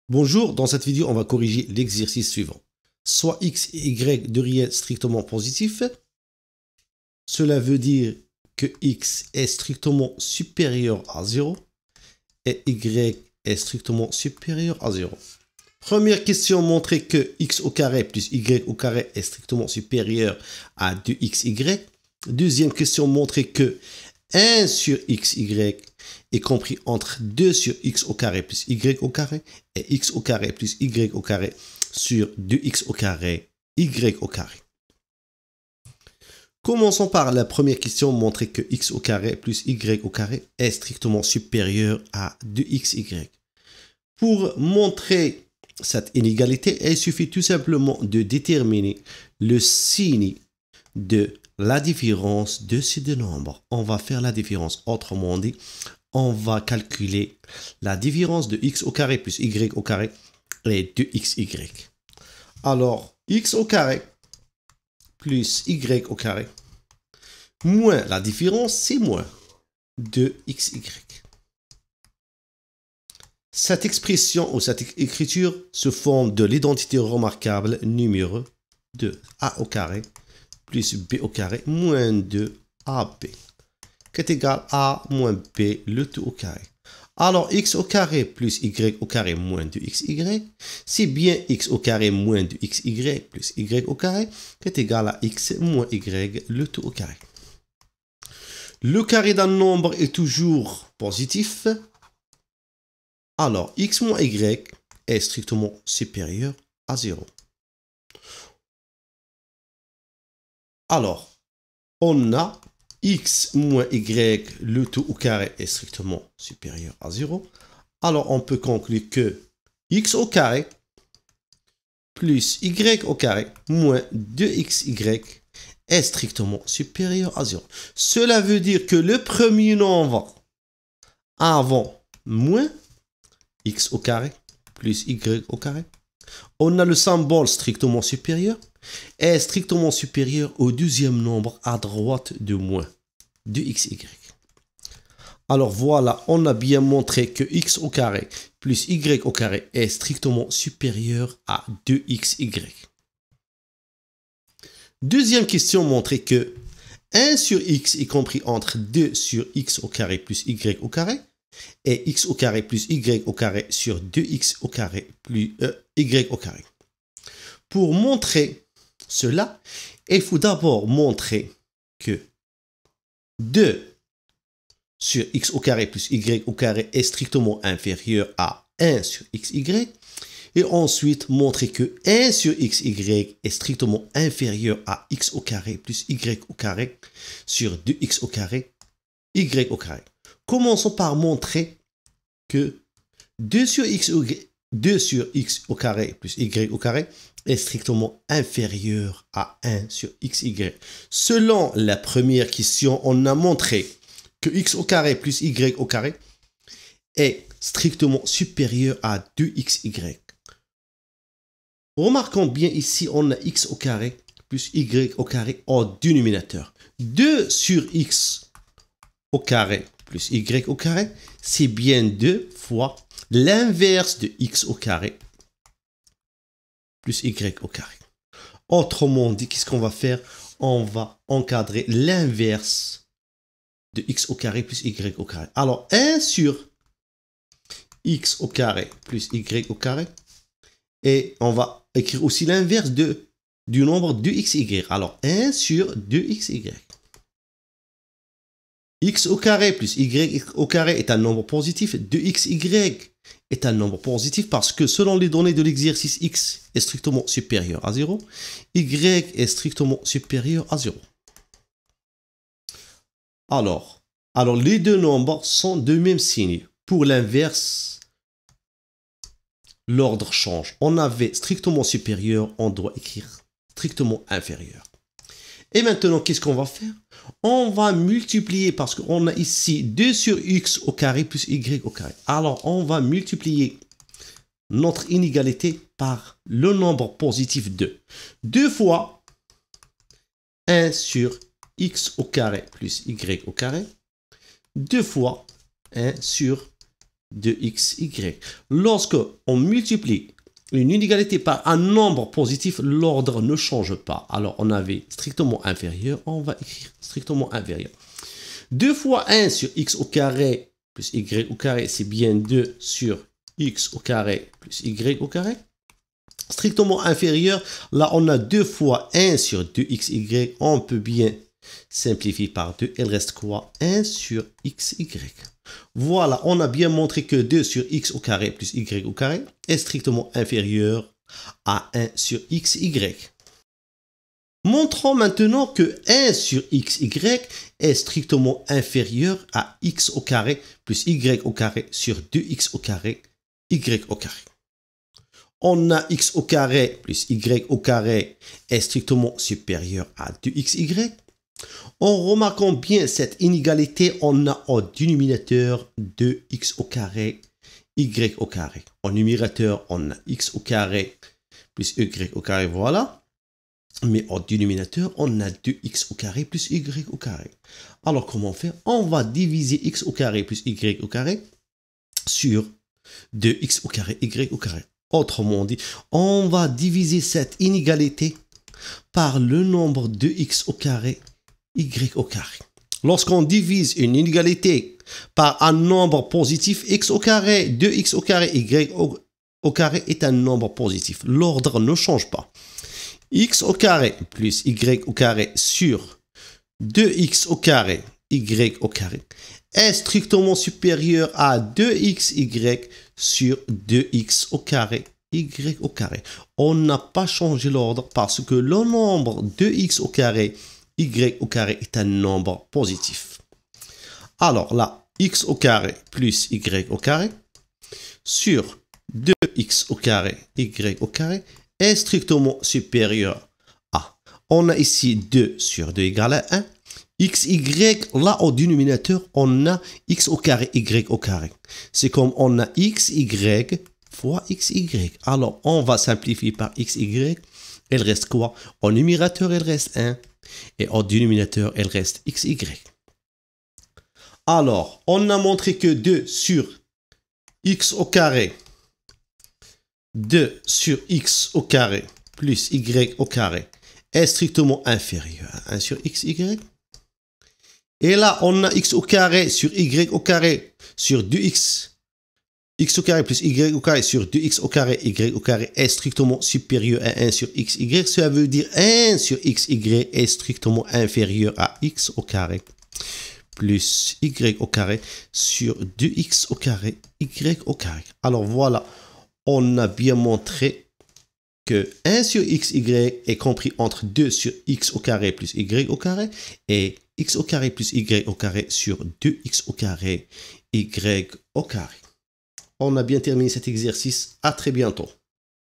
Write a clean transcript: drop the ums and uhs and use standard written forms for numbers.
Bonjour, dans cette vidéo, on va corriger l'exercice suivant. Soit x et y de réel strictement positif, cela veut dire que x est strictement supérieur à 0 et y est strictement supérieur à 0. Première question, montrer que x au carré plus y au carré est strictement supérieur à 2xy. Deuxième question, montrer que 1 sur xy est compris entre 2 sur x au carré plus y au carré et x au carré plus y au carré sur 2x au carré y au carré. Commençons par la première question, montrer que x au carré plus y au carré est strictement supérieur à 2xy. Pour montrer cette inégalité, il suffit tout simplement de déterminer le signe de la différence de ces deux nombres. On va faire la différence, autrement dit, on va calculer la différence de x au carré plus y au carré et 2xy. Alors, x au carré plus y au carré moins la différence, c'est moins 2xy. Cette expression ou cette écriture se forme de l'identité remarquable numéro 2, a au carré plus b au carré moins 2ab, qui est égal à moins b le tout au carré. Alors, x au carré plus y au carré moins 2xy, c'est bien x au carré moins 2xy plus y au carré, qui est égal à x moins y le tout au carré. Le carré d'un nombre est toujours positif. Alors, x moins y est strictement supérieur à 0. Alors, on a x moins y, le tout au carré est strictement supérieur à 0. Alors, on peut conclure que x au carré plus y au carré moins 2xy est strictement supérieur à 0. Cela veut dire que le premier nombre avant moins x au carré plus y au carré, on a le symbole strictement supérieur, est strictement supérieur au deuxième nombre à droite de moins 2xy. Alors voilà, on a bien montré que x au carré plus y au carré est strictement supérieur à 2xy. Deuxième question, montrer que 1 sur x est compris entre 2 sur x au carré plus y au carré et x au carré plus y au carré sur 2x au carré plus y au carré. Pour montrer cela, il faut d'abord montrer que 2 sur x au carré plus y au carré est strictement inférieur à 1 sur xy. Et ensuite, montrer que 1 sur xy est strictement inférieur à x au carré plus y au carré sur 2x au carré y au carré. Commençons par montrer que 2 sur x au carré plus y au carré est strictement inférieur à 1 sur xy. Selon la première question, on a montré que x au carré plus y au carré est strictement supérieur à 2xy. Remarquons bien ici, on a x au carré plus y au carré au dénominateur. 2 sur x au carré plus y au carré, c'est bien 2 fois l'inverse de x au carré plus y au carré. Autrement dit, qu'est-ce qu'on va faire? On va encadrer l'inverse de x au carré plus y au carré. Alors, 1 sur x au carré plus y au carré. Et on va écrire aussi l'inverse du nombre 2xy. Alors, 1 sur 2xy. X au carré plus y au carré est un nombre positif. 2xy est un nombre positif parce que selon les données de l'exercice, x est strictement supérieur à 0. Y est strictement supérieur à 0. Alors les deux nombres sont de même signe. Pour l'inverse, l'ordre change. On avait strictement supérieur, on doit écrire strictement inférieur. Et maintenant, qu'est-ce qu'on va faire? On va multiplier parce qu'on a ici 2 sur x au carré plus y au carré. Alors, on va multiplier notre inégalité par le nombre positif 2. 2 fois 1 sur x au carré plus y au carré. 2 fois 1 sur 2xy. Lorsque on multiplie une inégalité par un nombre positif, l'ordre ne change pas. Alors, on avait strictement inférieur, on va écrire strictement inférieur. 2 fois 1 sur x au carré plus y au carré, c'est bien 2 sur x au carré plus y au carré. Strictement inférieur, là, on a 2 fois 1 sur 2xy. On peut bien simplifier par 2. Il reste quoi? 1 sur xy. Voilà, on a bien montré que 2 sur x au carré plus y au carré est strictement inférieur à 1 sur xy. Montrons maintenant que 1 sur xy est strictement inférieur à x au carré plus y au carré sur 2x au carré, y au carré. On a x au carré plus y au carré est strictement supérieur à 2xy. En remarquant bien cette inégalité, on a au dénominateur 2x au carré, y au carré. Au numérateur, on a x au carré plus y au carré, voilà. Mais au dénominateur, on a 2x au carré plus y au carré. Alors, comment faire? On va diviser x au carré plus y au carré sur 2x au carré, y au carré. Autrement dit, on va diviser cette inégalité par le nombre de x au carré, y au carré. Lorsqu'on divise une inégalité par un nombre positif, x au carré, 2x au carré, y au carré est un nombre positif. L'ordre ne change pas. X au carré plus y au carré sur 2x au carré, y au carré est strictement supérieur à 2xy sur 2x au carré, y au carré. On n'a pas changé l'ordre parce que le nombre 2x au carré, y au carré est un nombre positif. Alors là, x au carré plus y au carré sur 2x au carré, y au carré est strictement supérieur à. On a ici 2 sur 2 égale à 1. xy, là au dénominateur, on a x au carré, y au carré. C'est comme on a xy fois xy. Alors, on va simplifier par xy. Il reste quoi? Au numérateur, il reste 1. Et au dénominateur, il reste xy. Alors, on a montré que 2 sur x au carré, 2 sur x au carré plus y au carré est strictement inférieur à 1 sur xy. Et là, on a x au carré sur y au carré sur 2x. X au carré plus y au carré sur 2x au carré, y au carré est strictement supérieur à 1 sur xy. Ça veut dire 1 sur xy est strictement inférieur à x au carré plus y au carré sur 2x au carré, y au carré. Alors voilà, on a bien montré que 1 sur xy est compris entre 2 sur x au carré plus y au carré et x au carré plus y au carré sur 2x au carré, y au carré. On a bien terminé cet exercice. À très bientôt.